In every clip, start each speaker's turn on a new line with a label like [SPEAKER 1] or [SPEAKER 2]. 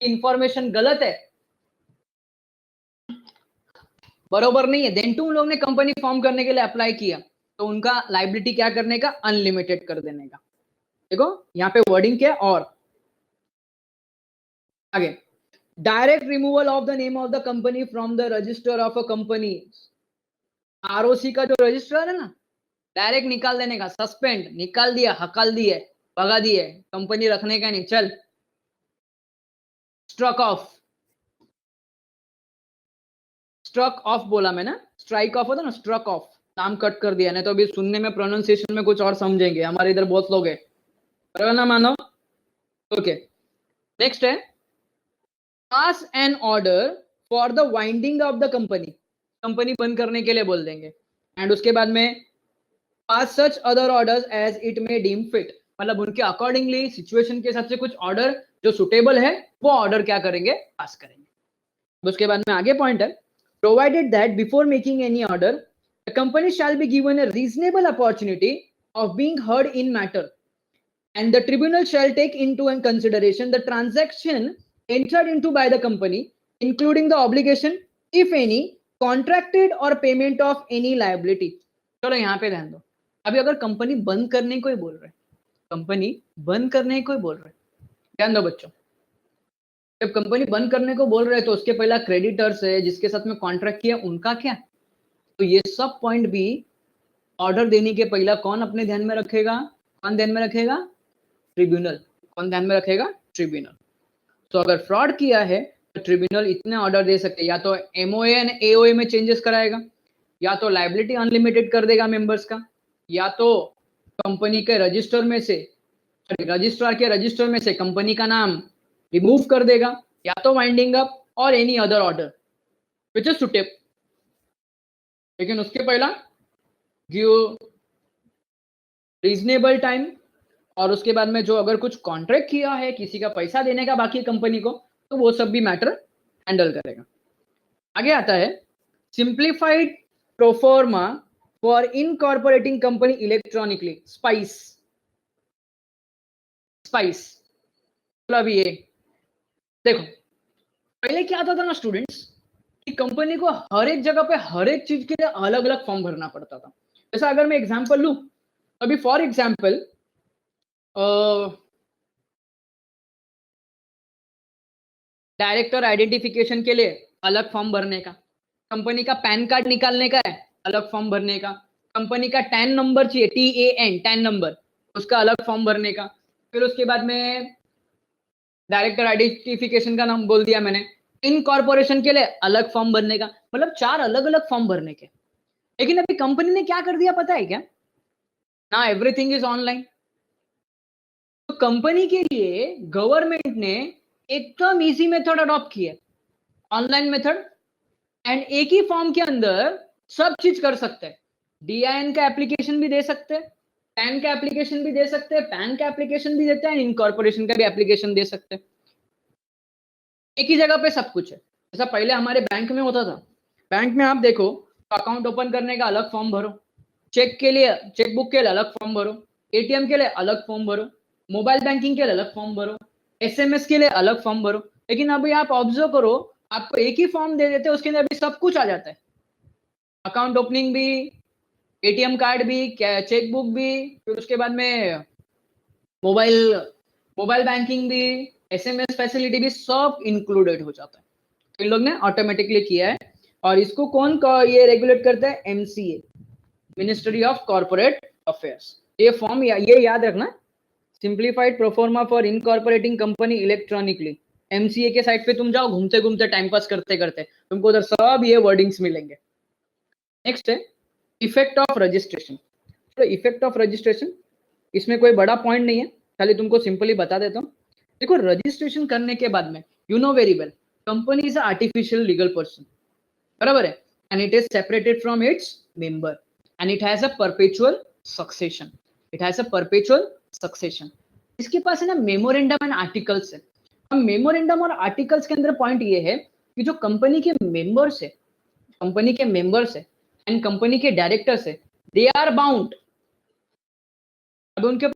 [SPEAKER 1] Information गलत है, बरोबर नहीं है, देन टू उन लोगों ने कंपनी फॉर्म करने के लिए अप्लाई किया, तो उनका लाइबिलिटी क्या करने का, अनलिमिटेड कर देने का। देखो यहाँ पे वर्डिंग क्या है, और आगे, direct removal of the name of the company from the register of a company. ROC का जो रजिस्टर है ना, डायरेक्ट निकाल देने का, सस्पेंड, निकाल दिया, हकाल दिए, भगा दिए, कंपनी रखने का नहीं, चल स्ट्रक ऑफ, स्ट्रक ऑफ बोला मैं ना, स्ट्राइक ऑफ होता ना, स्ट्रक ऑफ, नाम कट कर दिया, नहीं तो अभी सुनने में प्रोनाउंसिएशन में कुछ और समझेंगे, हमारे इधर बहुत लोग हैं, बराबर ना मानो। ओके, नेक्स्ट है pass an order for the winding of the company, company बंद करने के लिए बोल देंगे, एंड उसके बाद में pass such other orders as it may deem fit, मतलब उनके अकॉर्डिंगली सिचुएशन के हिसाब से कुछ ऑर्डर जो सुटेबल है वो ऑर्डर क्या करेंगे, पास करेंगे। उसके बाद में आगे पॉइंट है, provided that before making any order the company shall be given a reasonable opportunity of being heard in matter and the tribunal shall take into consideration the transaction entered into by the company, including the obligation, if any, contracted or payment of any liability। चलो यहाँ पे ध्यान दो, अभी अगर company बंद करने को ही बोल रहे, कंपनी बंद करने को ही बोल रहे, ध्यान दो बच्चों, जब कंपनी बंद करने को बोल रहे तो उसके पहला क्रेडिटर्स है जिसके साथ में कॉन्ट्रैक्ट किया, उनका क्या, तो ये सब पॉइंट भी ऑर्डर देने के पहला कौन अपने ध्यान में रखेगा, कौन ध्यान में रखेगा, ट्रिब्यूनल, कौन ध्यान में रखेगा, ट्रिब्यूनल। तो अगर फ्रॉड किया है तो ट्रिब्यूनल इतने ऑर्डर दे सकते हैं, या तो एमओए एंड एओए में चेंजेस कराएगा, या तो लाइबिलिटी अनलिमिटेड कर देगा मेंबर्स का, या तो कंपनी के रजिस्टर में से, रजिस्ट्रार के रजिस्टर में से कंपनी का नाम रिमूव कर देगा, या तो वाइंडिंग अप और any other order which is suitable. लेकिन उसके पहला गिव रीजनेबल टाइम, और उसके बाद में जो अगर कुछ कॉन्ट्रैक्ट किया है, किसी का पैसा देने का बाकी कंपनी को, तो वो सब भी मैटर हैंडल करेगा। आगे आता है simplified proforma for incorporating company electronically, spice, spice मतलब ये देखो, पहले क्या आता था ना स्टूडेंट्स, कि कंपनी को हर एक जगह पे हर एक चीज के लिए अलग अलग फॉर्म भरना पड़ता था। जैसा अगर मैं एग्जांपल लूं, अभी फॉर एग्जांपल डायरेक्टर आइडेंटिफिकेशन के लिए अलग फॉर्म भरने का, कंपनी का पैन कार्ड निकालने का है अलग फॉर्म भरने का, कंपनी का टैन नंबर चाहिए, TAN टैन नंबर, उसका अलग फॉर्म भरने का, फिर उसके बाद में डायरेक्टर आइडेंटिफिकेशन का नाम बोल दिया मैंने, इनकॉर्पोरेशन के लिए अलग फॉर्म भरने का, मतलब 4 अलग अलग फॉर्म भरने के। लेकिन अभी कंपनी ने क्या कर दिया पता है क्या, ना एवरीथिंग इज ऑनलाइन, तो कंपनी के लिए गवर्नमेंट ने एकदम इजी मेथड अडॉप्ट किया, ऑनलाइन मेथड, एंड एक ही फॉर्म के अंदर सब चीज कर सकते हैं, DIN का एप्लीकेशन भी दे सकते हैं, पैन का एप्लीकेशन भी दे सकते हैं, पैन का एप्लीकेशन भी देते हैं, इनकॉर्पोरेशन का भी एप्लीकेशन दे सकते हैं, एक ही जगह पे सब कुछ है। जैसा पहले हमारे बैंक में होता था, बैंक में आप देखो अकाउंट ओपन करने का अलग फॉर्म भरो, चेक के लिए, चेकबुक के लिए अलग फॉर्म भरो, ATM के लिए अलग फॉर्म भरो, मोबाइल बैंकिंग के लिए अलग फॉर्म भरो, SMS के लिए अलग फॉर्म भरो। लेकिन अभी आप ऑब्जर्व करो, आपको एक ही फॉर्म दे देते हैं, उसके अंदर भी सब कुछ आ जाता है, अकाउंट ओपनिंग भी, ATM कार्ड भी, चेकबुक भी, फिर उसके बाद में मोबाइल मोबाइल बैंकिंग भी, SMS फैसिलिटी भी, सब इंक्लूडेड हो जाता है। तो इन लोग ने ऑटोमेटिकली किया है, और इसको कौन ये रेगुलेट करता है, MCA, ministry of corporate affairs. ये फॉर्म ये याद रखना, simplified proforma for incorporating company electronically, MCA के साइट पे तुम जाओ, घूमते घूमते टाइम पास करते करते तुमको उधर सब ये वर्डिंग्स मिलेंगे। नेक्स्ट है इफेक्ट ऑफ रजिस्ट्रेशन। तो इफेक्ट ऑफ रजिस्ट्रेशन, इसमें कोई बड़ा पॉइंट नहीं है, खाली तुमको सिंपली बता देता हूँ। देखो रजिस्ट्रेशन करने के बाद में you know very well, company is artificial legal person, बराबर है, and it is separated from its member, and it has a perpetual succession, it has a perpetual succession. इसके पास है ना मेमोरेंडम एंड आर्टिकल्स है। अब मेमोरेंडम और articles के अंदर पॉइंट ये है कि जो कंपनी के मेंबर्स है, कंपनी के मेंबर्स है एंड कंपनी के डायरेक्टर्स है, दे आर बाउंड, अब उनके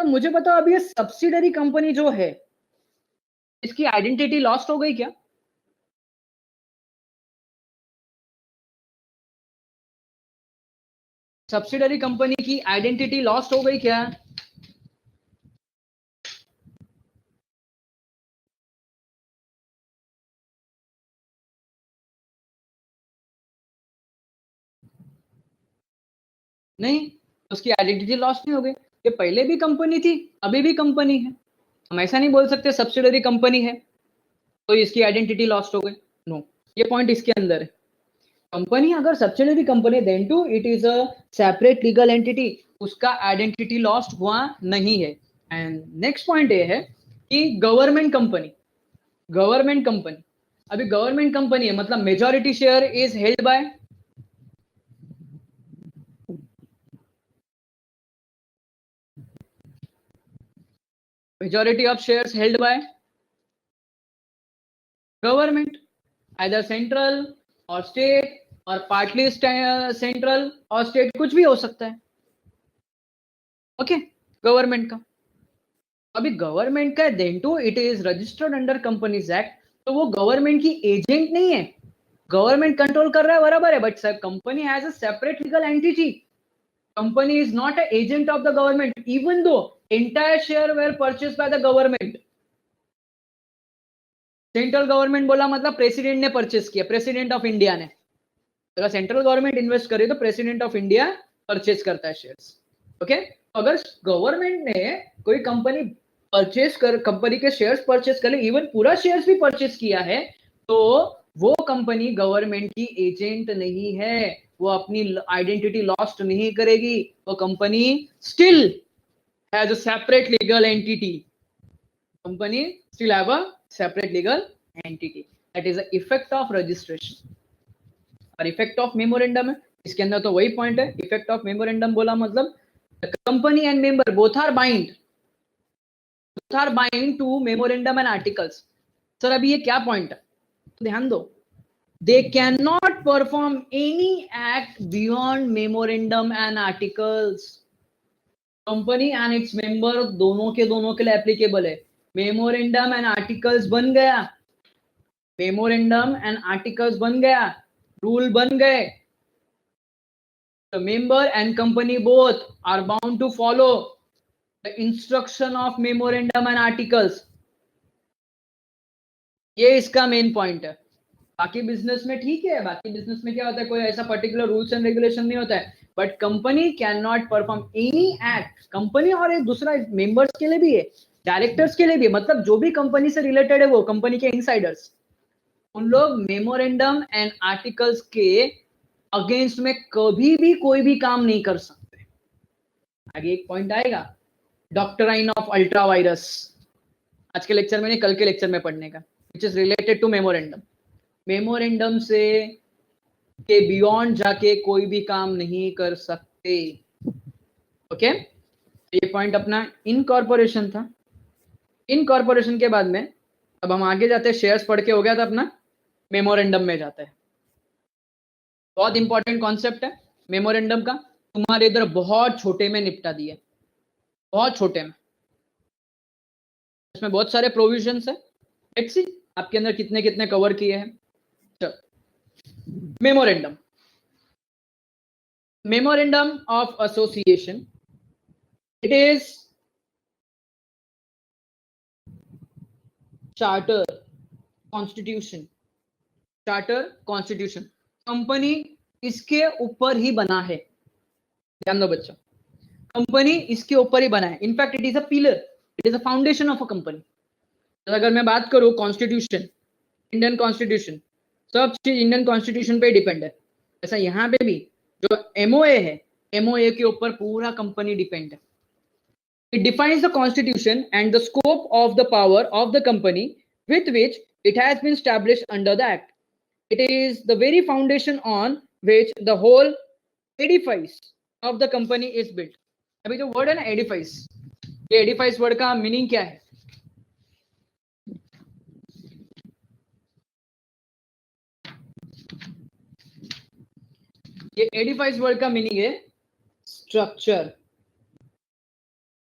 [SPEAKER 1] तो मुझे बताओ अभी ये सब्सिडरी कंपनी जो है इसकी आइडेंटिटी लॉस्ट हो गई क्या? सब्सिडरी कंपनी की आइडेंटिटी लॉस्ट हो गई क्या? नहीं, उसकी आइडेंटिटी लॉस्ट नहीं हो गई। ये पहले भी कंपनी थी, अभी भी कंपनी है। हम ऐसा नहीं बोल सकते सब्सिडरी कंपनी है तो इसकी आइडेंटिटी लॉस्ट हो गई। नो, ये पॉइंट इसके अंदर है। कंपनी अगर subsidiary company then to it is a separate legal entity, उसका आइडेंटिटी लॉस्ट हुआ नहीं है। एंड नेक्स्ट पॉइंट ये है कि गवर्नमेंट कंपनी अभी गवर्नमेंट कंपनी है मतलब majority share is held by majority of shares held by government, either central और state और partly central और state, कुछ भी हो सकता है। ओके, गवर्नमेंट का अभी गवर्नमेंट का then to it is registered under companies act, तो वो गवर्नमेंट की एजेंट नहीं है। गवर्नमेंट कंट्रोल कर रहा है बराबर है, but company has a separate legal entity. Company is not a agent of the government even though entire share were purchase by the government. Central government बोला मतलब प्रेसिडेंट ने परचेस किया, प्रेसिडेंट ऑफ इंडिया ने। अगर central government invest करे तो president of India purchase करता है शेयर्स। ओके, अगर गवर्नमेंट ने कोई कंपनी परचेस कर कंपनी के शेयर्स परचेस कर ले, इवन पूरा शेयर्स भी परचेस किया है, तो वो कंपनी गवर्नमेंट की एजेंट नहीं है, वो अपनी आइडेंटिटी लॉस्ट नहीं करेगी। वो company still has a separate legal entity. Company still have a separate legal entity. That is the effect of registration और इफेक्ट ऑफ मेमोरेंडम है इसके अंदर। तो वही पॉइंट है, इफेक्ट ऑफ मेमोरेंडम बोला मतलब company and member both are bind to memorandum and articles. Sir अभी ये क्या पॉइंट है तो ध्यान दो, they can not perform any act beyond memorandum and articles. Company and its member दोनों के लिए एप्लीकेबल है। मेमोरेंडम एंड आर्टिकल्स बन गया, मेमोरेंडम एंड आर्टिकल्स बन गया, रूल बन गए, the member and company both are bound to follow the instruction of memorandum and articles। ये इसका मेन पॉइंट है। बाकी बिजनेस में ठीक है, बाकी बिजनेस में क्या होता है, कोई ऐसा पर्टिकुलर रूल्स एंड रेगुलेशन नहीं होता है, but company can not perform any act. Company और एक दूसरा मेंबर्स के लिए भी है, डायरेक्टर्स के लिए भी, मतलब जो भी कंपनी से रिलेटेड है वो कंपनी के इनसाइडर्स, उन लोग मेमोरेंडम एंड आर्टिकल्स के अगेंस्ट में कभी भी कोई भी काम नहीं कर सकते। आगे एक पॉइंट आएगा, डॉक्ट्राइन ऑफ अल्ट्रा वायरस, आज के लेक्चर में नहीं कल के लेक्चर में पढ़ने का, which is related to memorandum. Memorandum से के बियॉन्ड जाके कोई भी काम नहीं कर सकते। ओके, ये पॉइंट अपना इनकॉर्पोरेशन था। इनकॉर्पोरेशन के बाद में अब हम आगे जाते हैं, शेयर्स पढ़ के हो गया था अपना, मेमोरेंडम में जाते हैं। बहुत इंपॉर्टेंट कॉन्सेप्ट है मेमोरेंडम का, तुम्हारे इधर बहुत छोटे में निपटा दिया, बहुत छोटे में। इसमें बहुत सारे प्रोविजंस है, लेट्स सी आपके अंदर कितने कितने कवर किए हैं। चलो, memorandum, memorandum of association, it is charter constitution, charter constitution. Company इसके ऊपर ही बना है, ध्यान दो बच्चों, कंपनी इसके ऊपर ही बना है। In fact it is a pillar, it is a foundation of a company. अगर मैं बात करूं कॉन्स्टिट्यूशन, इंडियन कॉन्स्टिट्यूशन, सब चीज इंडियन कॉन्स्टिट्यूशन पे डिपेंड है। ऐसा यहाँ पे भी जो एमओए है, एमओए के ऊपर पूरा कंपनी डिपेंड है। It defines the constitution and the scope of the power of the company with which it has been established under the act. It is the very foundation on which the whole edifice of the company is built. अभी जो word है ना edifice, ये edifice word का meaning क्या है? ये edifice word का मीनिंग है स्ट्रक्चर।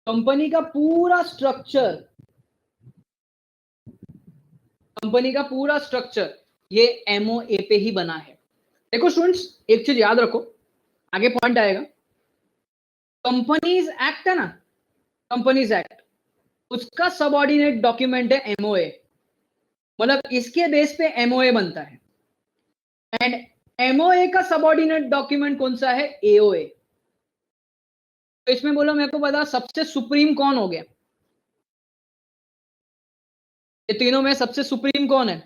[SPEAKER 1] कंपनी का पूरा स्ट्रक्चर, कंपनी का पूरा स्ट्रक्चर ये एमओए पे ही बना है। देखो स्टूडेंट्स, एक चीज याद रखो, आगे पॉइंट आएगा। कंपनीज एक्ट है ना, कंपनीज एक्ट, उसका सबऑर्डिनेट डॉक्यूमेंट है एमओए, मतलब इसके बेस पे एमओए बनता है। एंड एमओए का सबऑर्डिनेट डॉक्यूमेंट कौन सा है? एओए। तो इसमें बोलो मेरे को बता, सबसे सुप्रीम कौन हो गया? ये तीनों में सबसे सुप्रीम कौन है?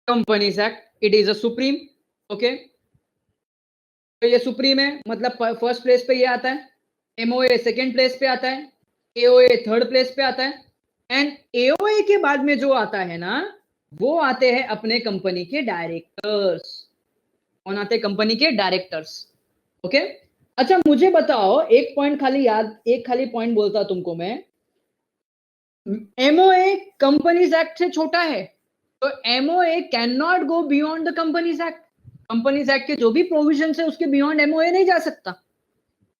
[SPEAKER 1] Companies act, it is a supreme. Okay, तो ये सुप्रीम है, मतलब फर्स्ट प्लेस पे ये आता है, एमओए सेकंड प्लेस पे आता है, एओए थर्ड प्लेस पे आता है। एंड एओए के बाद में जो आता है ना, वो आते हैं अपने कंपनी के डायरेक्टर्स। कौन आते हैं? कंपनी के डायरेक्टर्स। ओके, अच्छा मुझे बताओ, एक पॉइंट खाली याद, एक खाली पॉइंट बोलता तुमको मैं, एमओए कंपनीज एक्ट से छोटा है, तो MOA can not go beyond the companies act. Companies act के जो भी प्रोविजन है उसके बियॉन्ड एमओए नहीं जा सकता।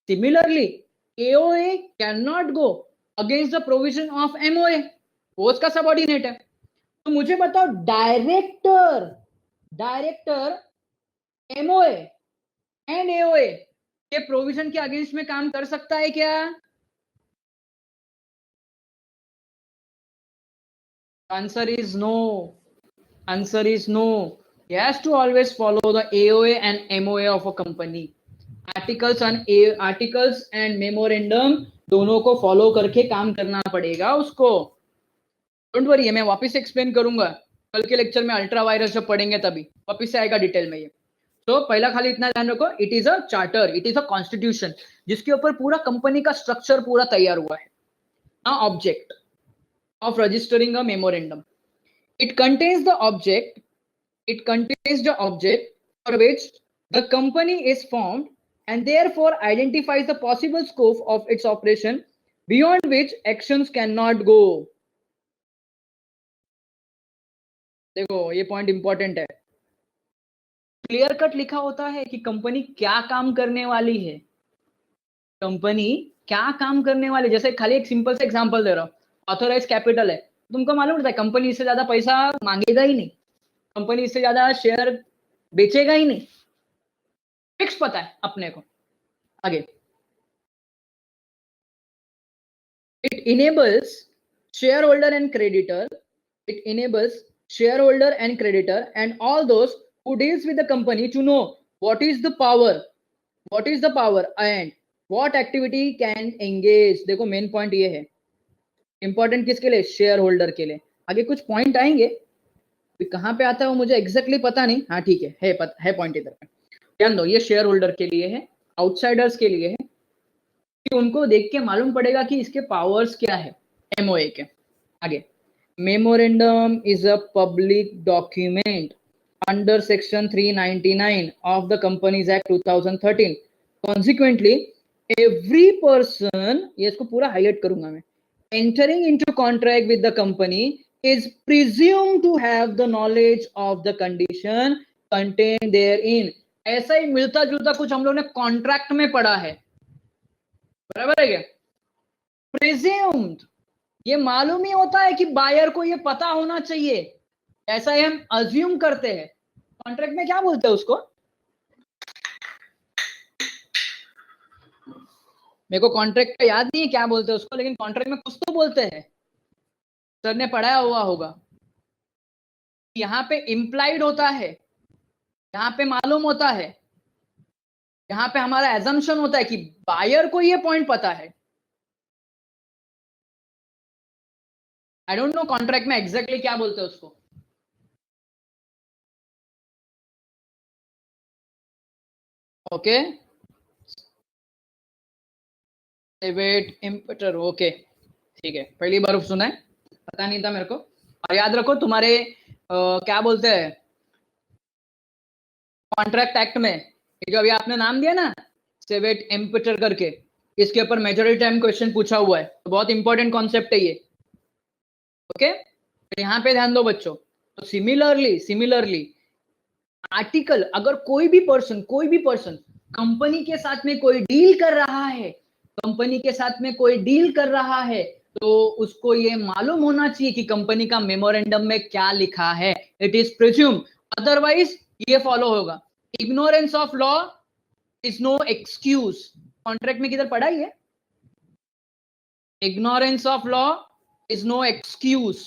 [SPEAKER 1] Similarly AOA can not go against the provision of MOA, वो उसका सबऑर्डिनेट है। तो मुझे बताओ, director, director MOA and AOA के प्रोविजन के अगेंस्ट में काम कर सकता है क्या? Answer is no, answer is no. He has to always follow the AOA and MOA of a company. Articles and memorandum दोनों को फॉलो करके काम करना पड़ेगा उसको। डोंट वरी, मैं वापस एक्सप्लेन करूंगा कल के लेक्चर में, अल्ट्रा वायरस जब पढ़ेंगे तभी वापस से आएगा डिटेल में ये। तो पहला खाली इतना ध्यान रखो, it is a charter, it is a constitution, जिसके ऊपर पूरा कंपनी का स्ट्रक्चर पूरा तैयार हुआ है ना। Object of registering a memorandum, it contains the object, it contains the object for which the company is formed and therefore identifies the possible scope of its operation beyond which actions cannot go. देखो ये point important है, clear cut लिखा होता है कि company क्या काम करने वाली है, कंपनी क्या काम करने वाली। जैसे खाली एक सिंपल से एग्जांपल दे रहा हूं, ऑथोराइज कैपिटल है, तुमको मालूम होता है कंपनी इससे ज्यादा पैसा मांगेगा ही नहीं, कंपनी इससे ज्यादा शेयर बेचेगा ही नहीं, फिक्स पता है अपने को। आगे, it enables shareholder and creditor, it enables shareholder and creditor and all those who deals with the company to know what is the power, what is the power and what activity can engage। देखो main point ये है, important किसके लिए? Share holder के लिए। आगे कुछ point आएंगे, कहां पे आता है वो मुझे एग्जैक्टली पता नहीं। हाँ ठीक है पॉइंट इधर पे, ध्यान दो, ये शेयर होल्डर के लिए है, आउटसाइडर्स के लिए है, कि उनको देख के मालूम पड़ेगा कि इसके पावर्स क्या है एमओए के। आगे, memorandum is a public document under section 399 of the companies act 2013। Consequently every person, ये इसको पूरा हाईलाइट करूंगा मैं, entering into contract with the company is presumed to have the knowledge of the condition contained therein। ऐसा ही मिलता जुलता कुछ हम लोग ने कॉन्ट्रैक्ट में पढ़ा है, बराबर है क्या? प्रिज्यूम्ड, ये मालूम ही होता है कि बायर को ये पता होना चाहिए, ऐसा ही हम अज्यूम करते हैं। कॉन्ट्रैक्ट में क्या बोलते हैं उसको? मेरे को कॉन्ट्रैक्ट का याद नहीं है क्या बोलते हैं उसको, लेकिन कॉन्ट्रैक्ट में कुछ तो बोलते हैं, सर ने पढ़ाया हुआ होगा। यहाँ पे इम्प्लाइड होता है, यहाँ पे मालूम होता है, यहाँ पे हमारा एजम्पशन होता है कि बायर को ये पॉइंट पता है। आई डोंट नो कॉन्ट्रैक्ट में एग्जैक्टली क्या बोलते हैं उसको। ओके, वेट इम्पटर, ओके ठीक है, पहली बार सुना है, पता नहीं था मेरे को। और याद रखो तुम्हारे क्या बोलते हैं कॉन्ट्रैक्ट एक्ट में, ये जो अभी आपने नाम दिया ना सेवेट इम्पटर करके, इसके ऊपर मेजॉरिटी टाइम क्वेश्चन पूछा हुआ है, तो बहुत इंपॉर्टेंट कॉन्सेप्ट है ये। ओके, तो यहाँ पे ध्यान दो बच्चों, तो सिमिलरली आर्टिकल, अगर कोई भी पर्सन कंपनी के साथ में कोई डील कर रहा है, कंपनी के साथ में कोई डील कर रहा है, तो उसको ये मालूम होना चाहिए कि कंपनी का मेमोरेंडम में क्या लिखा है. इट इज प्रिज्यूम, अदरवाइज ये फॉलो होगा. Ignorance of law is no excuse. Contract में किधर पढ़ा ही है? Ignorance of law is no excuse.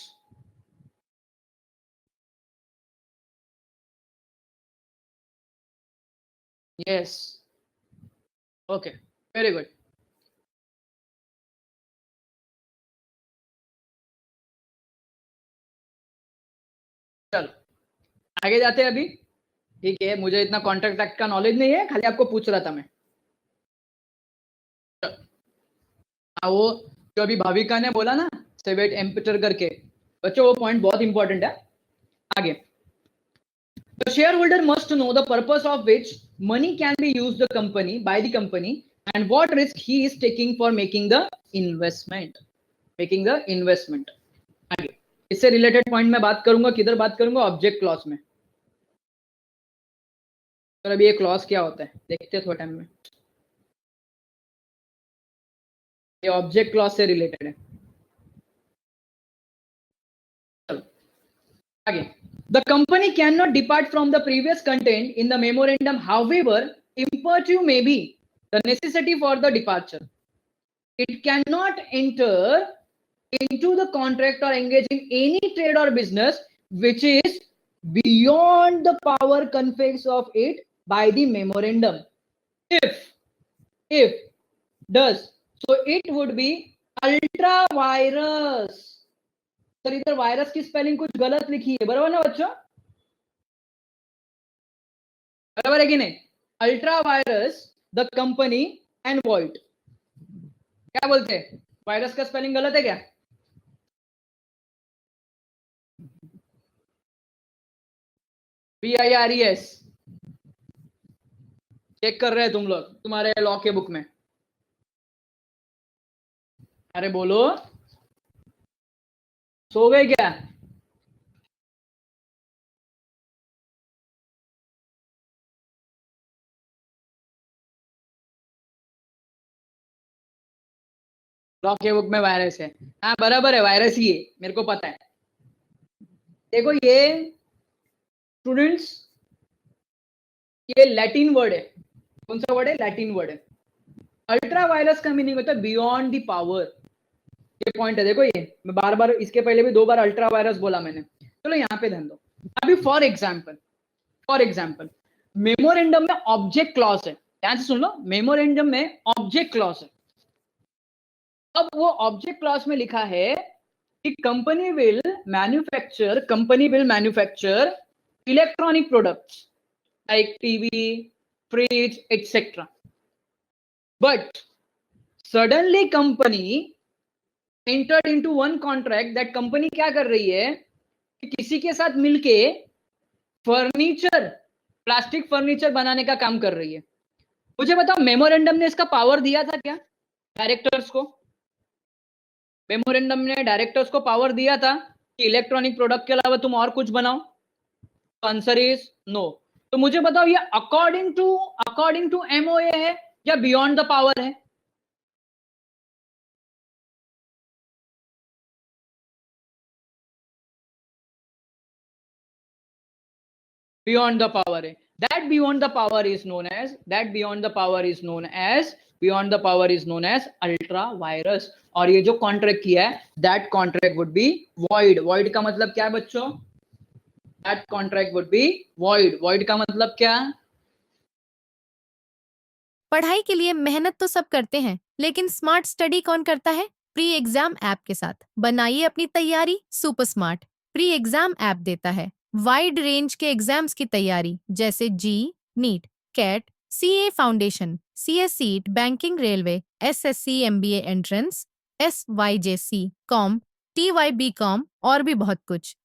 [SPEAKER 1] Yes, okay, very good. चलो आगे जाते हैं अभी. ठीक है, मुझे इतना कॉन्ट्रैक्ट एक्ट का नॉलेज नहीं है, खाली आपको पूछ रहा था मैं. वो जो अभी भाविका ने बोला ना, सेवेट एम्पिटर करके, बच्चों वो पॉइंट बहुत इंपॉर्टेंट है. आगे, the shareholder must know the purpose of which money can be used the company by the company and what risk he is taking for making the investment. आगे, इससे रिलेटेड पॉइंट मैं बात करूंगा. किधर बात करूंगा? ऑब्जेक्ट क्लॉज में. तो अभी ये क्लॉज क्या होता है देखते हैं थोड़ा टाइम में. ये ऑब्जेक्ट क्लॉज से रिलेटेड है. चलो आगे. The company cannot depart from the previous content in the memorandum. However, imperative may be the necessity for the departure. It cannot enter into the contract or engage in any trade or business which is beyond the power conferred of it by the memorandum. If does, so it would be ultra virus. Sir इधर virus की spelling कुछ गलत लिखी है, बराबर ना बच्चों? बराबर है कि नहीं? Ultra vires the company and void. क्या बोलते हैं? वायरस का स्पेलिंग गलत है क्या? VIRES. चेक कर रहे हैं तुम लोग तुम्हारे लॉ के बुक में. अरे बोलो, सो गए क्या? लॉ के बुक में वायरस है. हाँ बराबर है, वायरस ही है, मेरे को पता है. देखो ये स्टूडेंट्स, ये लैटिन वर्ड है. कौन सा वर्ड है? लैटिन वर्ड है. अल्ट्रा वायरस का मीनिंग होता है बियॉन्ड द पावर. ये पॉइंट है. देखो ये मैं बार बार, इसके पहले भी 2 बार अल्ट्रा वायरस बोला मैंने. चलो यहाँ पे ध्यान दो. अभी फॉर एग्जाम्पल मेमोरेंडम में ऑब्जेक्ट क्लॉज है. ध्यान से सुन लो, मेमोरेंडम में ऑब्जेक्ट क्लॉज है. अब वो ऑब्जेक्ट क्लॉज में लिखा है कि company will manufacture electronic products like TV, fridge etcetera. But suddenly company entered into one contract. that company क्या कर रही है कि किसी के साथ मिलके प्लास्टिक फर्नीचर बनाने का काम कर रही है. मुझे बताओ, मेमोरेंडम ने इसका पावर दिया था क्या डायरेक्टर्स को? मेमोरेंडम ने डायरेक्टर्स को पावर दिया था कि इलेक्ट्रॉनिक प्रोडक्ट के अलावा तुम और कुछ बनाओ? Answer is no. तो मुझे बताओ, ये अकॉर्डिंग टू MOA है या बियॉन्ड द पावर है? बियॉन्ड द पावर है. Beyond the power is known as ultra vires. और ये जो कॉन्ट्रैक्ट किया है, that contract would be void का मतलब क्या है बच्चों? That contract would be void का मतलब क्या?
[SPEAKER 2] पढ़ाई के लिए मेहनत तो सब करते हैं, लेकिन स्मार्ट स्टडी कौन करता है? प्री एग्जाम ऐप के साथ बनाइए अपनी तैयारी super smart. Pre exam app देता है वाइड रेंज के एग्जाम्स की तैयारी, जैसे JEE, NEET, CAT, CA foundation, CS सीट, banking, railway, SSC MBA entrance, SYJC com, TYB com और भी बहुत कुछ.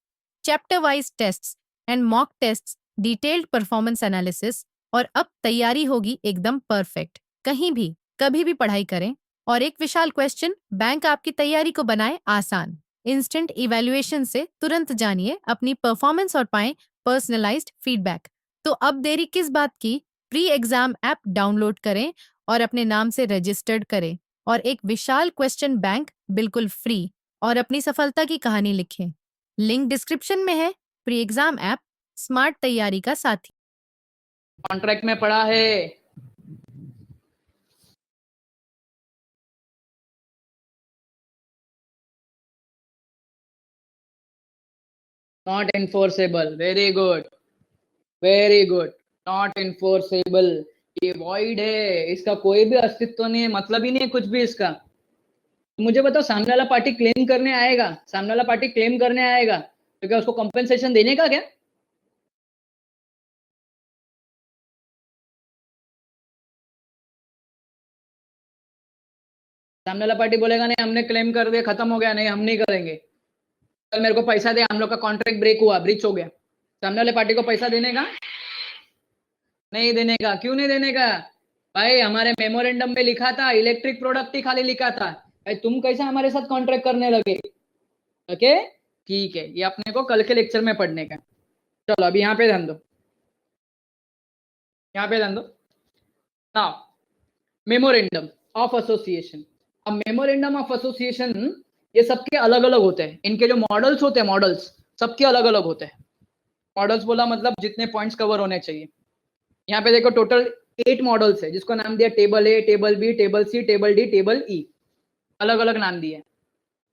[SPEAKER 2] Chapter wise tests and mock tests, detailed performance analysis, और अब तैयारी होगी एकदम परफेक्ट. कहीं भी कभी भी पढ़ाई करें, और एक विशाल क्वेश्चन बैंक आपकी तैयारी को बनाए आसान. इंस्टेंट इवैल्यूएशन से तुरंत जानिए अपनी परफॉर्मेंस और पाएं पर्सनलाइज्ड फीडबैक। तो अब देरी किस बात की? प्री एग्जाम ऐप डाउनलोड करें और अपने नाम से रजिस्टर्ड करें और एक विशाल क्वेश्चन बैंक बिल्कुल फ्री और अपनी सफलता की कहानी लिखें। लिंक डिस्क्रिप्शन में है। प्री एग्जाम ऐप स्मार्ट तैयारी का साथी।
[SPEAKER 1] कॉन्ट्रैक्ट में पड़ा है। Not enforceable, very good, very good, not enforceable. ये वॉइड है, इसका कोई भी अस्तित्व नहीं है, मतलब ही नहीं है कुछ भी इसका। मुझे बताओ, सामने वाला पार्टी क्लेम करने आएगा, सामने वाला पार्टी क्लेम करने आएगा तो क्या उसको कॉम्पेंसेशन देने का क्या? सामने वाला पार्टी बोलेगा नहीं हमने क्लेम कर दिया, खत्म हो गया, नहीं हम नहीं करेंगे, कल मेरे को पैसा दे, हम लोग का कॉन्ट्रैक्ट ब्रेक हुआ, ब्रीच हो गया। सामने वाले पार्टी को पैसा देने का? नहीं देने का। क्यों नहीं देने का? भाई हमारे मेमोरेंडम में लिखा था इलेक्ट्रिक प्रोडक्ट ही खाली लिखा था, भाई तुम कैसे हमारे साथ कॉन्ट्रैक्ट करने लगे? ओके, ठीक है, ये अपने को कल के लेक्चर में पढ़ने का। चलो अभी यहाँ पे ध्यान दो, यहाँ पे ध्यान दो। Now memorandum of association. अब मेमोरेंडम ऑफ एसोसिएशन ये सबके अलग अलग होते हैं, इनके जो मॉडल्स होते हैं, मॉडल्स सबके अलग अलग होते हैं। मॉडल्स बोला मतलब जितने पॉइंट्स कवर होने चाहिए। यहाँ पे देखो टोटल 8 मॉडल्स है, जिसको नाम दिया टेबल ए, टेबल बी, टेबल सी, टेबल डी, टेबल ई, अलग अलग नाम दिए।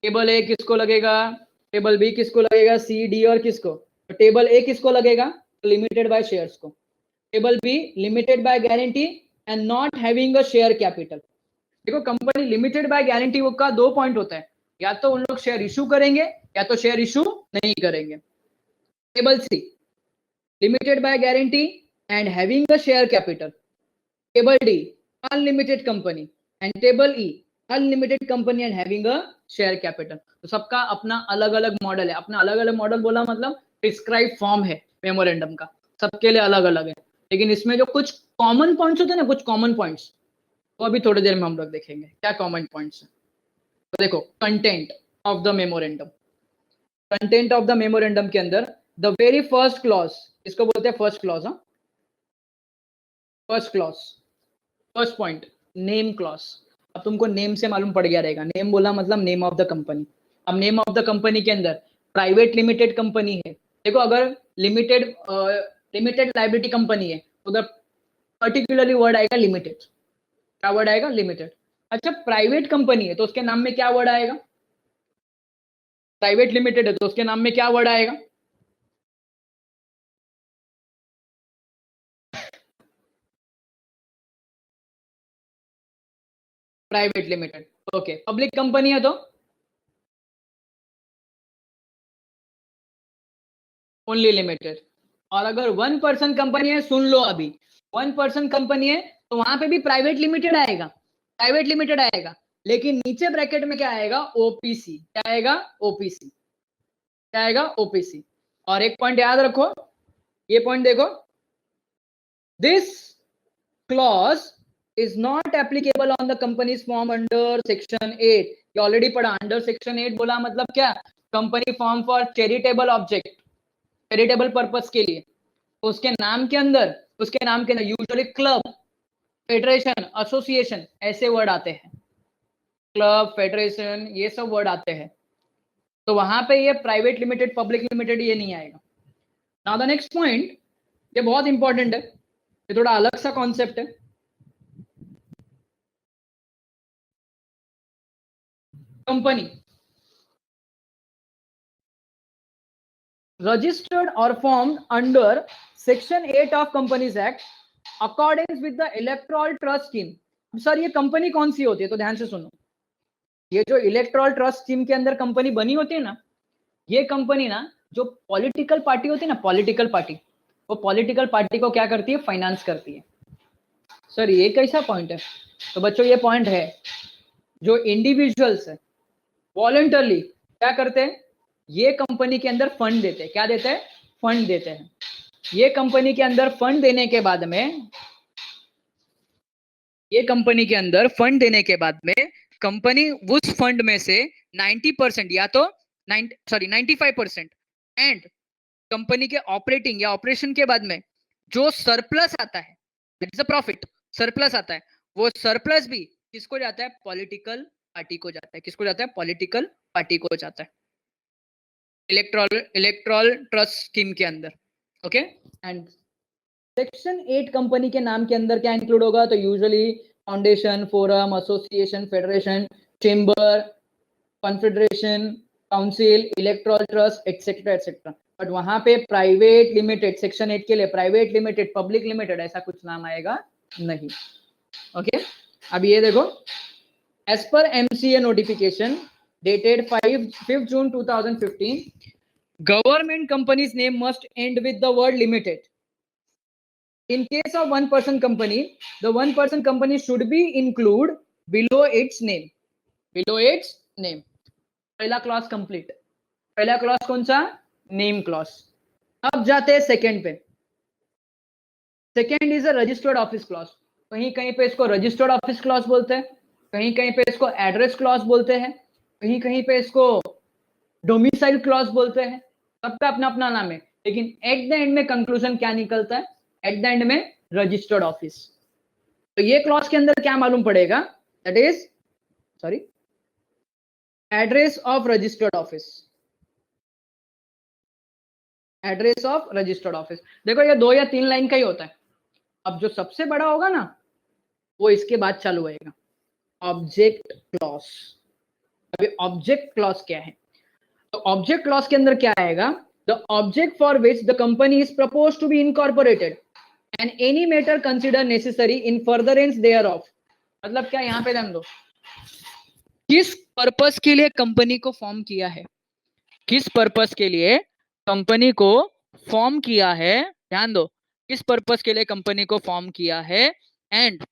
[SPEAKER 1] टेबल ए किसको लगेगा, टेबल बी किसको लगेगा, सी डी और किसको? तो टेबल ए किसको लगेगा? लिमिटेड बाय शेयर्स को। Table B limited by guarantee and not having a share capital. देखो कंपनी लिमिटेड बाय गारंटी का 2 पॉइंट होता है, या तो उन लोग शेयर इशू करेंगे या तो शेयर इशू नहीं करेंगे। Table C limited by guarantee and having a share capital. Table D unlimited company and table E unlimited company and having a share capital. तो सबका अपना अलग अलग मॉडल है। अपना अलग अलग मॉडल बोला मतलब प्रिस्क्राइब फॉर्म है मेमोरेंडम का, सबके लिए अलग अलग है। लेकिन इसमें जो कुछ कॉमन पॉइंट्स होते हैं ना, कुछ कॉमन पॉइंट्स, वो अभी थोड़ी देर में हम लोग देखेंगे क्या कॉमन पॉइंट्स है। तो देखो content of the memorandum. Content of the memorandum के अंदर द वेरी फर्स्ट क्लॉज, इसको बोलते हैं फर्स्ट क्लॉज। हाँ, first clause, first point name clause. अब तुमको नेम से मालूम पड़ गया रहेगा, नेम बोला मतलब नेम ऑफ द कंपनी। अब नेम ऑफ द कंपनी के अंदर प्राइवेट लिमिटेड कंपनी है, देखो अगर लिमिटेड लिमिटेड लाइबिलिटी कंपनी है उधर पर्टिकुलरली वर्ड आएगा लिमिटेड। क्या वर्ड आएगा? लिमिटेड। अच्छा प्राइवेट कंपनी है तो उसके नाम में क्या वर्ड आएगा? प्राइवेट लिमिटेड है तो उसके नाम में क्या वर्ड आएगा? Private limited. Okay, public company है तो ओनली लिमिटेड। और अगर 1 पर्सन कंपनी है, सुन लो अभी, 1 पर्सन कंपनी है तो वहां पे भी प्राइवेट लिमिटेड आएगा, प्राइवेट लिमिटेड आएगा, लेकिन नीचे ब्रैकेट में क्या आएगा? ओपीसी। क्या आएगा? ओपीसी। क्या आएगा? ओपीसी। और एक पॉइंट याद रखो, ये पॉइंट देखो, this clause is not applicable on the companies form under section 8। ये ऑलरेडी पढ़ा, अंडर सेक्शन 8 बोला मतलब क्या? Company form for charitable object, charitable purpose के लिए। उसके नाम के अंदर, उसके नाम के अंदर यूजुअली क्लब, फेडरेशन, एसोसिएशन ऐसे वर्ड आते हैं। क्लब, फेडरेशन ये सब वर्ड आते हैं। तो वहां पे ये प्राइवेट लिमिटेड, पब्लिक लिमिटेड ये नहीं आएगा। नाउ द नेक्स्ट पॉइंट, ये बहुत इंपॉर्टेंट है, ये थोड़ा अलग सा कॉन्सेप्ट है। Company registered or formed under section 8 of companies act accordance with the electoral trust scheme। Sir ये कंपनी कौन सी होती है? तो ध्यान से सुनो, ये जो इलेक्ट्रॉल ट्रस्ट स्कीम के अंदर कंपनी बनी होती है ना, ये कंपनी ना जो पॉलिटिकल पार्टी होती है ना, पॉलिटिकल पार्टी, वो पॉलिटिकल पार्टी को क्या करती है? फाइनेंस करती है। सर ये कैसा पॉइंट है? तो बच्चों ये पॉइंट है, जो इंडिविजुअल्स है वॉलंटरली क्या करते हैं? ये कंपनी के अंदर फंड देते हैं। क्या देते हैं? फंड देते हैं। ये कंपनी के अंदर फंड देने के बाद में, ये कंपनी के अंदर फंड देने के बाद में कंपनी उस फंड में से 90% या तो 95%, एंड कंपनी के ऑपरेटिंग या ऑपरेशन के बाद में जो सरप्लस आता है, that is a profit, surplus आता है, वो सरप्लस भी किसको जाता है? पॉलिटिकल पार्टी को जाता है। किसको जाता है? पॉलिटिकल पार्टी को जाता है, इलेक्ट्रॉल ट्रस्ट स्कीम के अंदर। ओके, एंड सेक्शन 8 कंपनी के नाम के अंदर क्या इंक्लूड होगा? तो usually foundation, forum, association, federation, chamber, confederation, council, electoral trust, etcetera etcetera. But वहां पे प्राइवेट लिमिटेड, सेक्शन 8 के लिए प्राइवेट लिमिटेड, पब्लिक लिमिटेड ऐसा कुछ नाम आएगा नहीं। ओके, अब ये देखो, as per MCA notification dated 5th June 2015, government company's name must end with the word limited. In case of one person company, the one person company should be include below its name. Below its name. पहला clause complete. पहला clause कौन सा? Name clause. अब जाते हैं second पे। Second is a registered office clause. कहीं कहीं पे इसको रजिस्टर्ड ऑफिस क्लॉज बोलते हैं, कहीं कहीं पे इसको एड्रेस क्लॉज बोलते हैं, कहीं कहीं पे इसको डोमिसाइल क्लॉज बोलते हैं। सबका अपना अपना नाम है, लेकिन एट द एंड में कंक्लूजन क्या निकलता है? एट द एंड में रजिस्टर्ड ऑफिस। तो ये क्लॉज के अंदर क्या मालूम पड़ेगा? That is sorry address of registered office. Address of registered office. देखो ये 2 या 3 लाइन का ही होता है। अब जो सबसे बड़ा होगा ना, वो इसके बाद चालू होएगा, ऑब्जेक्ट क्लॉज। अभी ऑब्जेक्ट क्लॉज क्या है? तो ऑब्जेक्ट क्लॉज के अंदर क्या आएगा? The object for which the company is propose to be incorporated and any matter consider necessary in furtherance there of. मतलब क्या? यहां पे ध्यान दो, किस पर्पस के लिए कंपनी को फॉर्म किया है, किस पर्पस के लिए कंपनी को फॉर्म किया है, ध्यान दो, किस पर्पस के लिए कंपनी को फॉर्म किया है, एंड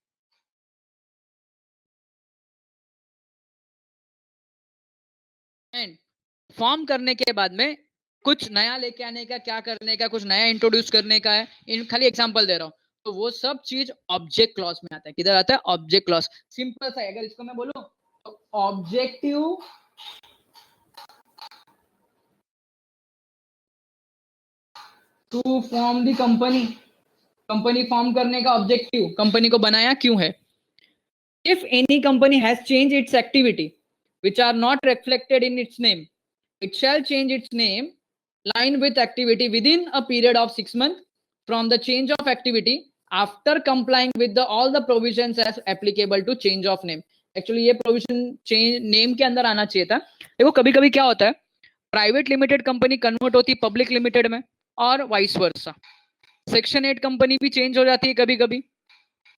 [SPEAKER 1] फॉर्म करने के बाद में कुछ नया लेके आने का, क्या करने का, कुछ नया इंट्रोड्यूस करने का है। इन खाली एग्जांपल दे रहा हूं, तो वो सब चीज ऑब्जेक्ट क्लॉज में आता है। किधर आता है? Object clause. सिंपल सा है, अगर इसको मैं बोलूं तो objective to form the company. Company फॉर्म करने का ऑब्जेक्टिव, कंपनी को बनाया क्यों है? If any company has change its activity which are not reflected in its name, it shall change its name line with activity within a period of 6 months from the change of activity after complying with the all the provisions as applicable to change of name. Actually ये provision change name के अंदर आना चाहिए था। देखो कभी कभी क्या होता है, प्राइवेट लिमिटेड कंपनी कन्वर्ट होती है पब्लिक लिमिटेड में, और वाइस वर्सा। सेक्शन 8 कंपनी भी चेंज हो जाती है कभी कभी।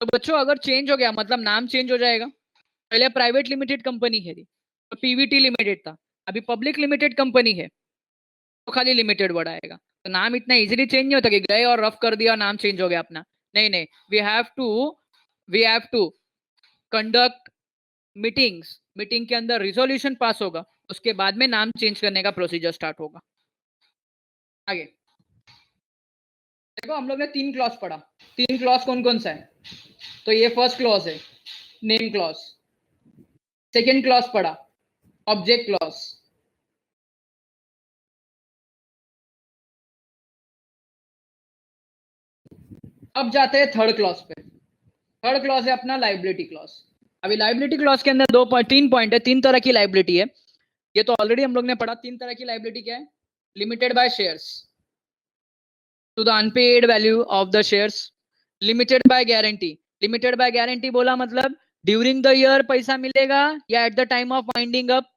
[SPEAKER 1] तो बच्चों अगर चेंज हो गया मतलब नाम चेंज हो जाएगा। पहले प्राइवेट लिमिटेड कंपनी है तो पीवीटी लिमिटेड था, अभी पब्लिक लिमिटेड कंपनी है तो खाली लिमिटेड वर्ड आएगा। तो नाम इतना इजीली चेंज नहीं होता कि गए और रफ कर दिया, नाम चेंज हो गया अपना। नहीं नहीं, we have to conduct meetings. Meeting के अंदर रिजोल्यूशन पास होगा, उसके बाद में नाम चेंज करने का प्रोसीजर स्टार्ट होगा। आगे देखो, हम लोग ने 3 क्लॉज पढ़ा। 3 क्लॉज कौन कौन सा है? तो ये फर्स्ट क्लॉज है, नेम क्लॉज। सेकेंड क्लॉज पढ़ा, ऑब्जेक्ट क्लॉज। अब जाते हैं थर्ड क्लॉज पे। थर्ड क्लॉज है अपना लाइबिलिटी क्लॉज। अभी लाइबिलिटी क्लॉज के अंदर 3 पॉइंट है, 3 तरह की लाइबिलिटी है। ये तो ऑलरेडी हम लोग ने पढ़ा। 3 तरह की लाइबिलिटी क्या है? Limited by shares to the unpaid value of the shares, limited by guarantee. Limited by guarantee बोला मतलब ड्यूरिंग द ईयर पैसा मिलेगा या at the time of winding up?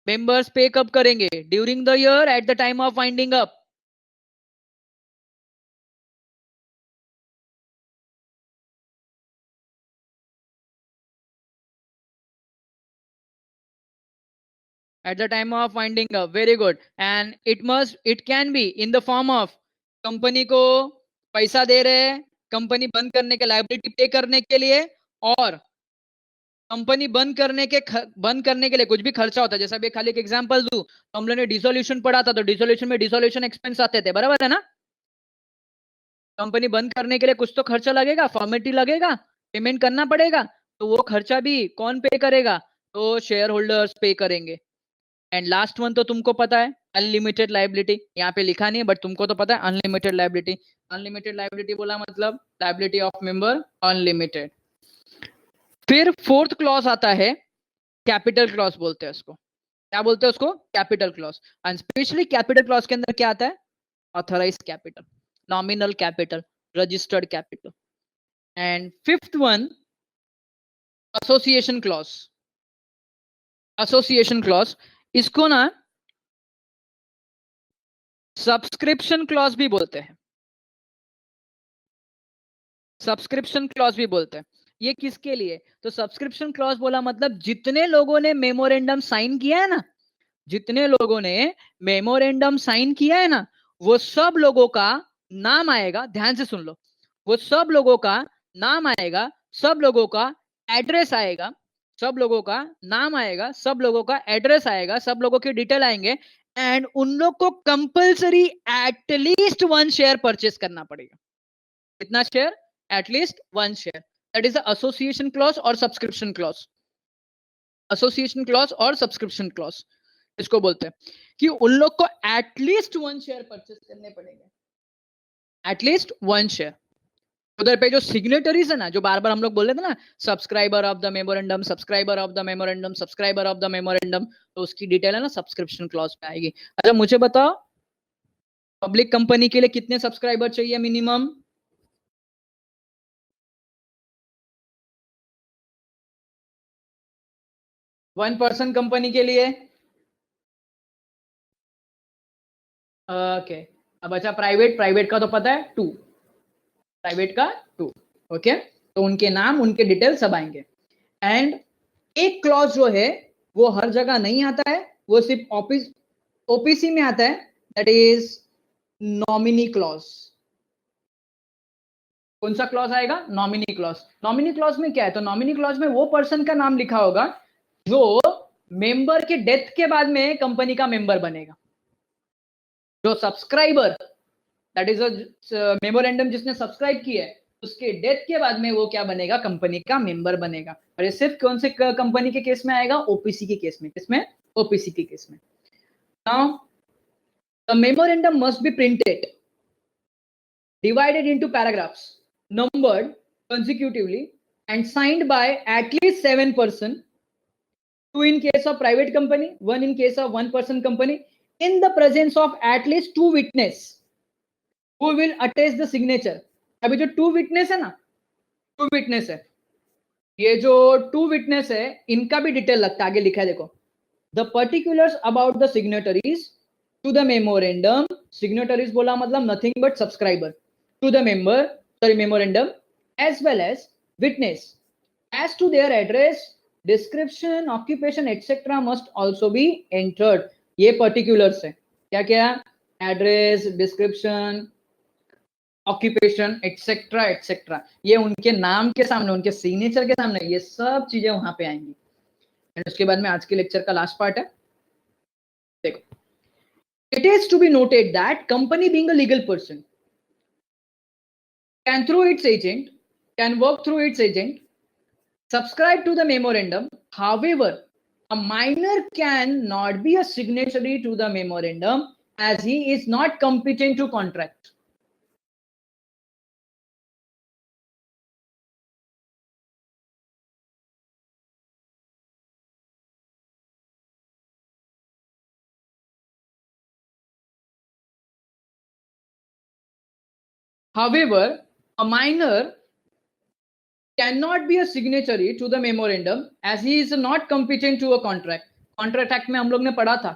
[SPEAKER 1] Members pay कब करेंगे? During the year, at the time of winding up. At the time of winding up, very good. And it can be in the form of company को पैसा दे रहे हैं company बंद करने के, liability पे करने के लिए, और कंपनी बंद करने के लिए कुछ भी खर्चा होता है। जैसा भी खाली एक एग्जांपल दूं तो हम लोगों ने डिसोल्यूशन पढ़ा था, तो डिसोल्यूशन में डिसोल्यूशन एक्सपेंस आते थे, बराबर है ना? कंपनी बंद करने के लिए कुछ तो खर्चा लगेगा, फॉर्मेलिटी लगेगा, पेमेंट करना पड़ेगा, तो वो खर्चा भी कौन पे करेगा? तो शेयर होल्डर्स पे करेंगे। एंड लास्ट वन तो तुमको पता है, अनलिमिटेड लाइबिलिटी, यहाँ पे लिखा नहीं है बट तुमको तो पता है अनलिमिटेड लाइबिलिटी। अनलिमिटेड लाइबिलिटी बोला मतलब लाइबिलिटी ऑफ मेंबर अनलिमिटेड। फिर फोर्थ क्लॉज आता है कैपिटल क्लॉज बोलते हैं उसको। क्या बोलते हैं उसको? Capital clause. And specially capital clause के अंदर क्या आता है? Authorised capital, nominal capital, registered capital. And fifth one association clause. Association clause, इसको ना सब्सक्रिप्शन क्लॉज भी बोलते हैं। सब्सक्रिप्शन क्लॉज भी बोलते हैं। ये किसके लिए? तो सब्सक्रिप्शन क्लॉज बोला मतलब जितने लोगों ने मेमोरेंडम साइन किया है ना, जितने लोगों ने मेमोरेंडम साइन किया है ना, वो सब लोगों का नाम आएगा। ध्यान से सुन लो, वो सब लोगों का नाम आएगा, सब लोगों का एड्रेस आएगा, सब लोगों का नाम आएगा, सब लोगों का एड्रेस आएगा, सब लोगों की डिटेल आएंगे। एंड उन लोग को कंपलसरी एटलीस्ट 1 शेयर परचेस करना पड़ेगा। कितना share? At least 1 share. That is the association clause और सब्सक्रिप्शन क्लॉज। एसोसिएशन क्लॉज और सब्सक्रिप्शन क्लॉज इसको बोलते हैं कि उन लोग को एटलीस्ट 1 शेयर परचेस करने पड़ेंगे। At least 1 share. उधर पे जो सिग्नेटरीज है ना, जो बार बार हम लोग बोल रहे थे ना, subscriber of the memorandum, subscriber of the memorandum, subscriber of the memorandum, तो उसकी डिटेल है ना सब्सक्रिप्शन क्लॉज पे आएगी। अच्छा मुझे बताओ, पब्लिक कंपनी के लिए कितने सब्सक्राइबर चाहिए मिनिमम? 1 पर्सन कंपनी के लिए। ओके। अब अच्छा प्राइवेट, प्राइवेट का तो पता है 2, प्राइवेट का 2। ओके, तो उनके नाम, उनके डिटेल सब आएंगे। एंड एक क्लॉज जो है वो हर जगह नहीं आता है, वो सिर्फ ओपीसी में आता है। That is nominee clause. कौन सा क्लॉज आएगा? Nominee clause. नॉमिनी क्लॉज में क्या है? तो नॉमिनी क्लॉज में वो पर्सन का नाम लिखा होगा जो मेंबर के डेथ के बाद में कंपनी का मेंबर बनेगा। जो सब्सक्राइबर, दैट इज मेमोरेंडम जिसने सब्सक्राइब किया है, उसके डेथ के बाद में वो क्या बनेगा? कंपनी का मेंबर बनेगा। और ये सिर्फ कौन से कंपनी के केस में आएगा? ओपीसी के केस में। किसमें? ओपीसी के केस में। Now the memorandum must be printed, divided into paragraphs, numbered consecutively, and signed by at least 7 person, 2 in case of private company, 1 in case of 1 person company, in the presence of at least 2 witness who will attest the signature. अभी जो 2 witness है ना, 2 witness है, ये जो 2 witness है इनका भी डिटेल लगता है, आगे लिखा है देखो। The particulars about the signatories to the memorandum, signatories बोला मतलब nothing but subscriber, to the memorandum, as well as witness, as to their address, description, occupation, etc. must also be entered. ये particulars है, क्या क्या? Address, description, occupation, etcetera etcetera, ये उनके नाम के सामने, उनके सिग्नेचर के सामने ये सब चीजें वहां पे आएंगी। एंड उसके बाद में आज के लेक्चर का लास्ट पार्ट है, देखो। It is to be noted that company being a legal person can work through its agent, subscribe to the memorandum. However, a minor can not be a signatory to the memorandum as he is not competent to contract. However, a minor cannot be a signatory to the memorandum as he is not competent to a contract. Contract Act में हम लोग ने पढ़ा था,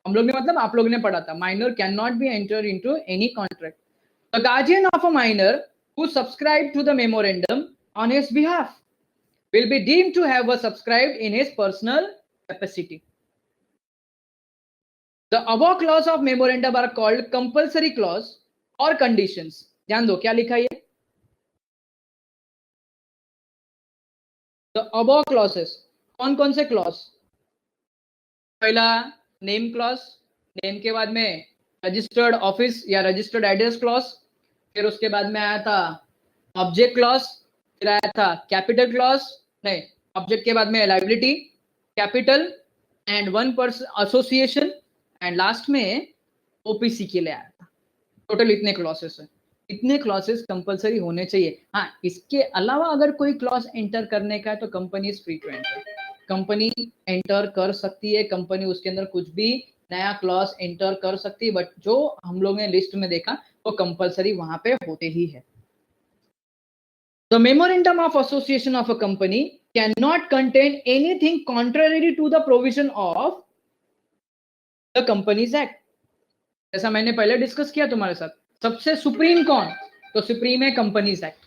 [SPEAKER 1] हम लोग ने मतलब आप लोग ने पढ़ा था, minor cannot be entered into any contract. The guardian of a minor who subscribed to the memorandum on his behalf will be deemed to have subscribed in his personal capacity. The above clause of memorandum are called compulsory clause or conditions. ध्यान दो क्या लिखा है? The above clauses, कौन कौन से clause? पहला name clause, name के बाद में रजिस्टर्ड ऑफिस या रजिस्टर्ड एड्रेस क्लॉज, फिर उसके बाद में आया था ऑब्जेक्ट क्लॉज, फिर आया था कैपिटल क्लॉज, नहीं ऑब्जेक्ट के बाद में liability, capital and 1% association and last में ओपीसी के लिए आया था। टोटल इतने क्लॉसेस है, इतने क्लॉसेस कंपलसरी होने चाहिए। हाँ, इसके अलावा अगर कोई क्लॉज एंटर करने का है तो company is free to enter, company enter कर सकती है, कंपनी उसके अंदर कुछ भी नया क्लॉज एंटर कर सकती है, बट जो हम लोग ने लिस्ट में देखा वो कंपलसरी वहां पे होते ही है। The memorandum of association of a company cannot contain anything contrary to the provision of the Companies Act. जैसा मैंने पहले डिस्कस किया तुम्हारे साथ, सबसे सुप्रीम कौन, तो सुप्रीम है कंपनीज एक्ट।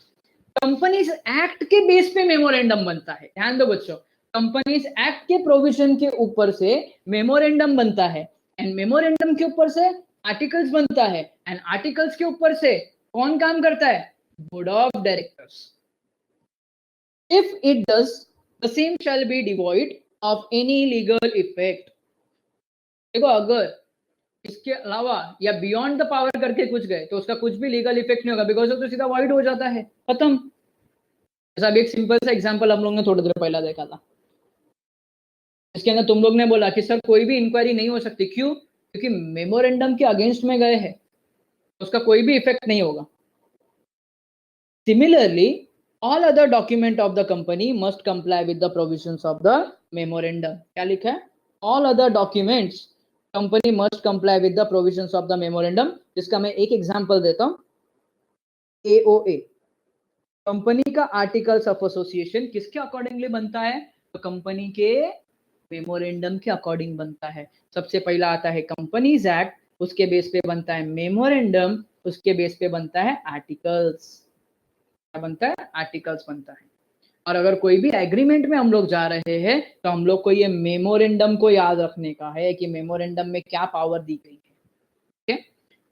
[SPEAKER 1] कंपनीज एक्ट के बेस पे मेमोरेंडम बनता है, ध्यान दो बच्चों, कंपनीज एक्ट के प्रोविजन के ऊपर से मेमोरेंडम बनता है, एंड मेमोरेंडम के ऊपर से आर्टिकल्स बनता है, एंड आर्टिकल्स के ऊपर से कौन काम करता है, board of directors. If it does, the same shall be devoid of any legal effect. देखो, अगर इसके अलावा या बियॉन्ड द पावर करके कुछ गए तो उसका कुछ भी लीगल इफेक्ट नहीं होगा, बिकॉज तो सीधा वॉइड हो जाता है, खत्म। जैसा अभी एक सिंपल सा एग्जांपल हम लोग ने थोड़ी देर पहले देखा था, इसके अंदर तुम लोग ने बोला कि सर कोई भी इंक्वायरी नहीं हो सकती, क्यों, क्योंकि मेमोरेंडम के अगेंस्ट में गए हैं, उसका कोई भी इफेक्ट नहीं होगा। Similarly, all other document of the company must comply with the provisions of the memorandum. क्या लिखा है, all other documents company must comply with the provisions of the memorandum, जिसका मैं एक एग्जांपल देता हूं। AOA, कंपनी का आर्टिकल्स ऑफ एसोसिएशन किसके अकॉर्डिंगली बनता है, तो कंपनी के मेमोरेंडम के अकॉर्डिंग बनता है। सबसे पहला आता है कंपनीज एक्ट, उसके बेस पे बनता है मेमोरेंडम, उसके बेस पे बनता है आर्टिकल्स, बनता है आर्टिकल्स बनता है। और अगर कोई भी एग्रीमेंट में हम लोग जा रहे हैं तो हम लोग को ये मेमोरेंडम को याद रखने का है कि मेमोरेंडम में क्या पावर दी गई है। ठीक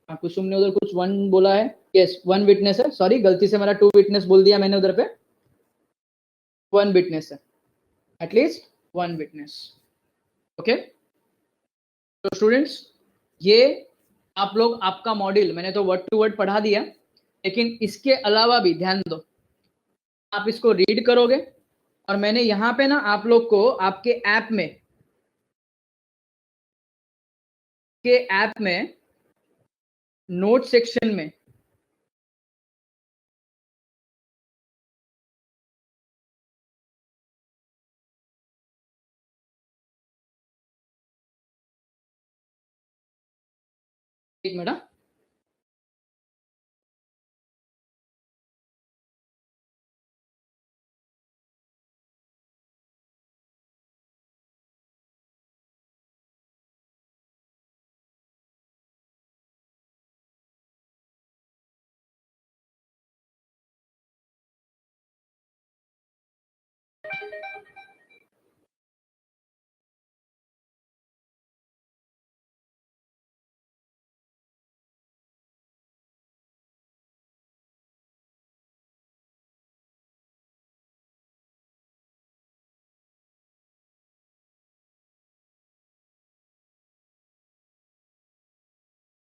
[SPEAKER 1] है, कुसुम ने उधर कुछ 1 बोला है, यस 1 विटनेस है, सॉरी गलती से मेरा 2 विटनेस बोल दिया मैंने उधर पे, 1 विटनेस है, एटलीस्ट 1 विटनेस। ओके, तो स्टूडेंट्स ये आप लोग, आपका मॉड्यूल मैंने तो वर्ड टू वर्ड पढ़ा दिया, लेकिन इसके अलावा भी ध्यान दो, आप इसको रीड करोगे और मैंने यहां पे ना आप लोग को आपके ऐप में नोट सेक्शन में एक मिनट,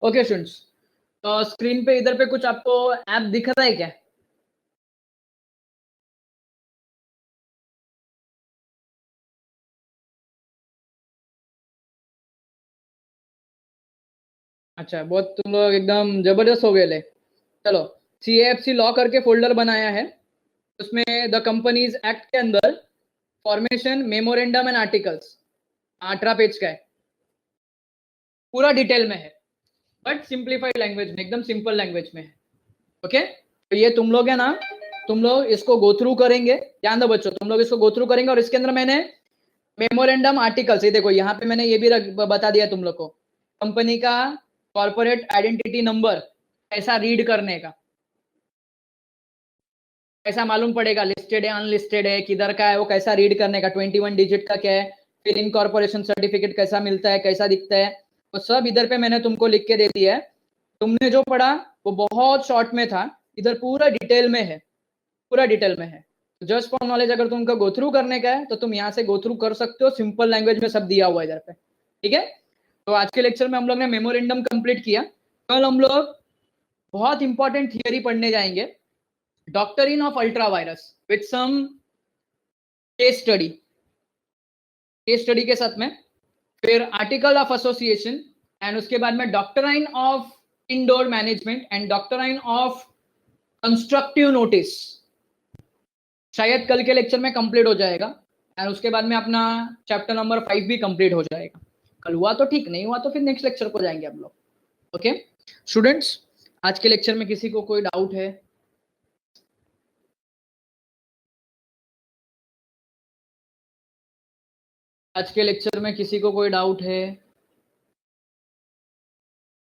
[SPEAKER 1] ओके स्टूडेंट्स, तो स्क्रीन पे इधर पे कुछ आपको ऐप दिख रहा है क्या? अच्छा, बहुत तुम लोग एकदम जबरदस्त हो गए ले। चलो, CAFC लॉ करके फोल्डर बनाया है, उसमें द कंपनीज एक्ट के अंदर formation memorandum and articles 18 page का है, पूरा डिटेल में है, बट सिंप्लीफाइड लैंग्वेज में, एकदम सिंपल लैंग्वेज में है। ओके, तो ये तुम लोग है ना, तुम लोग इसको गो थ्रू करेंगे, ध्यान दो बच्चों, तुम लोग इसको गो थ्रू करेंगे, और इसके अंदर मैंने मेमोरेंडम आर्टिकल्स, ये देखो यहाँ पे मैंने ये भी बता दिया तुम लोग को, कंपनी का कॉर्पोरेट आइडेंटिटी नंबर कैसा रीड करने का, कैसा मालूम पड़ेगा लिस्टेड है अनलिस्टेड है किधर का है, वो कैसा रीड करने का, 21 डिजिट का क्या है, फिर इनकॉर्पोरेशन सर्टिफिकेट कैसा मिलता है, कैसा दिखता है, वो सब इधर पे मैंने तुमको लिख के दे दिया है। तुमने जो पढ़ा वो बहुत शॉर्ट में था, इधर पूरा डिटेल में है, पूरा डिटेल में है। जस्ट फॉर नॉलेज अगर तुमको गो थ्रू करने का है तो तुम यहाँ से गो थ्रू कर सकते हो, सिंपल लैंग्वेज में सब दिया हुआ है इधर पे। ठीक है, तो आज के लेक्चर में हम लोग ने मेमोरेंडम कंप्लीट किया। कल हम लोग बहुत इंपॉर्टेंट थियरी पढ़ने जाएंगे, doctrine of ultra vires with some case study. Case study के साथ में, फिर आर्टिकल ऑफ एसोसिएशन, एंड उसके बाद में doctrine of indoor management and doctrine of constructive notice, शायद कल के लेक्चर में कंप्लीट हो जाएगा, एंड उसके बाद में अपना चैप्टर नंबर 5 भी कंप्लीट हो जाएगा। कल हुआ तो ठीक, नहीं हुआ तो फिर नेक्स्ट लेक्चर को जाएंगे हम लोग। ओके स्टूडेंट्स, आज के लेक्चर में किसी को कोई डाउट है? आज के लेक्चर में किसी को कोई डाउट है?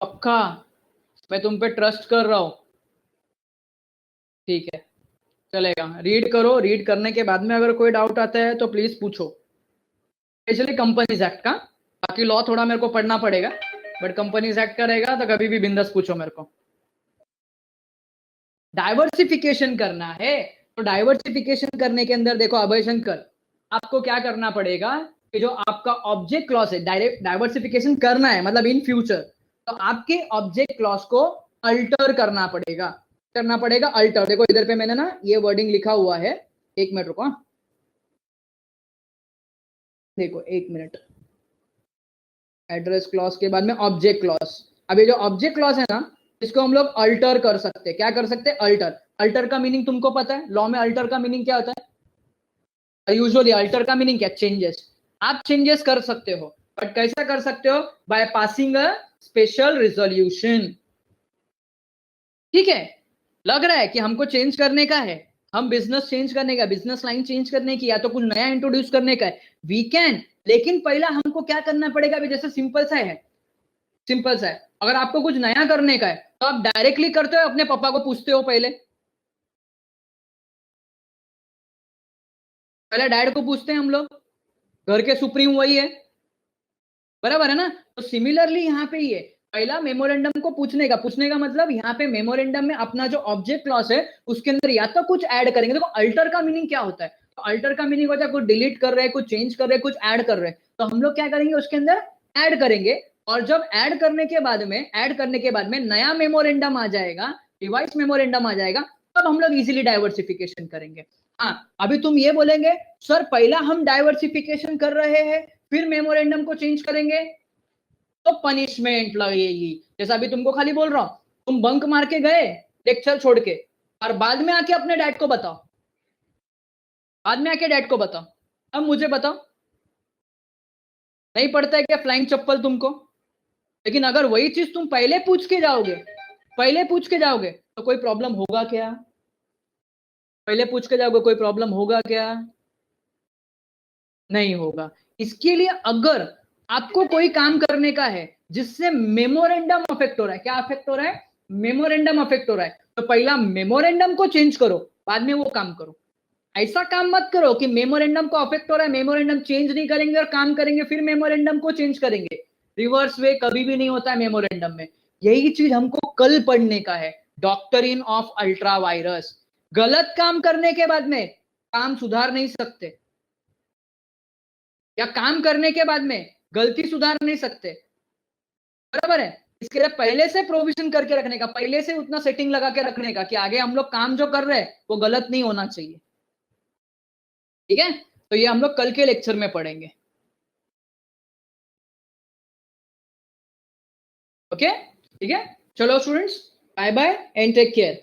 [SPEAKER 1] पक्का? मैं तुम पे ट्रस्ट कर रहा हूं। ठीक है, चलेगा। रीड करो, रीड करने के बाद में अगर कोई डाउट आता है तो प्लीज पूछो, स्पेशली कंपनीज एक्ट का। बाकी लॉ थोड़ा मेरे को पढ़ना पड़ेगा, बट कंपनीज एक्ट का रहेगा तो कभी भी बिंदास पूछो मेरे को। डाइवर्सिफिकेशन करना है, तो डाइवर्सिफिकेशन करने के अंदर देखो अभय शंकर, आपको क्या करना पड़ेगा कि जो आपका ऑब्जेक्ट क्लॉज है, डाइवर्सिफिकेशन करना है मतलब इन फ्यूचर, तो आपके ऑब्जेक्ट क्लॉज को अल्टर करना पड़ेगा, अल्टर। देखो इधर पे मैंने ना ये वर्डिंग लिखा हुआ है, एक मिनट रुको, देखो एक मिनट। एड्रेस क्लॉज के बाद में ऑब्जेक्ट क्लॉज, अब ये जो ऑब्जेक्ट क्लॉज है ना, इसको हम लोग अल्टर कर सकते हैं। क्या कर सकते हैं? अल्टर। अल्टर का मीनिंग तुमको पता है, लॉ में अल्टर का मीनिंग क्या होता है? यूजुअली अल्टर का मीनिंग क्या? चेंजेस। आप चेंजेस कर सकते हो, बट कैसा कर सकते हो? By passing a special resolution. ठीक है, लग रहा है कि हमको चेंज करने का है, हम बिजनेस चेंज करने का, बिजनेस लाइन चेंज करने की, या तो कुछ नया इंट्रोड्यूस करने का है, वी कैन। लेकिन पहला हमको क्या करना पड़ेगा? अभी जैसे सिंपल सा है, सिंपल सा है। अगर आपको कुछ नया करने का है तो आप डायरेक्टली करते हो, अपने पापा को पूछते हो? पहले डैड को पूछते हैं हम लोग, घर के सुप्रीम वही है, बराबर है ना? तो सिमिलरली यहाँ पे ही है, पहला मेमोरेंडम को पूछने का मतलब यहाँ पे मेमोरेंडम में अपना जो ऑब्जेक्ट क्लॉज है उसके अंदर या तो कुछ ऐड करेंगे। देखो अल्टर का मीनिंग क्या होता है? तो अल्टर का मीनिंग होता है कुछ डिलीट कर रहे हैं, कुछ चेंज कर रहे हैं, कुछ ऐड कर रहे हैं, तो हम लोग क्या करेंगे? उसके अंदर ऐड करेंगे। और जब ऐड करने के बाद में नया मेमोरेंडम आ जाएगा, रिवाइज मेमोरेंडम आ जाएगा, तब हम लोग इजीली डाइवर्सिफिकेशन करेंगे। हाँ, अभी तुम ये बोलेंगे सर पहला हम डाइवर्सिफिकेशन कर रहे हैं फिर मेमोरेंडम को चेंज करेंगे तो पनिशमेंट लगेगी। जैसा अभी तुमको खाली बोल रहा हूं, तुम बंक मार के गए लेक्चर छोड़ के, और बाद में आके अपने डैड को बताओ, अब मुझे बताओ, नहीं पड़ता है क्या फ्लाइंग चप्पल तुमको? लेकिन अगर वही चीज तुम पहले पूछ के जाओगे तो कोई प्रॉब्लम होगा क्या? पहले पूछ के जाओगे, कोई प्रॉब्लम होगा क्या? नहीं होगा। इसके लिए अगर आपको कोई काम करने का है जिससे मेमोरेंडम अफेक्ट हो रहा है, क्या अफेक्ट हो रहा है? मेमोरेंडम अफेक्ट हो रहा है, तो पहला मेमोरेंडम को चेंज करो, बाद में वो काम करो। ऐसा काम मत करो कि मेमोरेंडम को अफेक्ट हो रहा है, मेमोरेंडम चेंज नहीं करेंगे और काम करेंगे फिर मेमोरेंडम को चेंज करेंगे। रिवर्स वे कभी भी नहीं होता है मेमोरेंडम में। यही चीज हमको कल पढ़ने का है, डॉक्ट्रिन ऑफ अल्ट्रा वायरस। गलत काम करने के बाद में काम सुधार नहीं सकते, या काम करने के बाद में गलती सुधार नहीं सकते, बराबर है? इसके लिए पहले से प्रोविजन करके रखने का, पहले से उतना सेटिंग लगा के रखने का कि आगे हम लोग काम जो कर रहे हैं वो गलत नहीं होना चाहिए। ठीक है, तो ये हम लोग कल के लेक्चर में पढ़ेंगे। ओके, ठीक है, चलो students, bye bye and take care.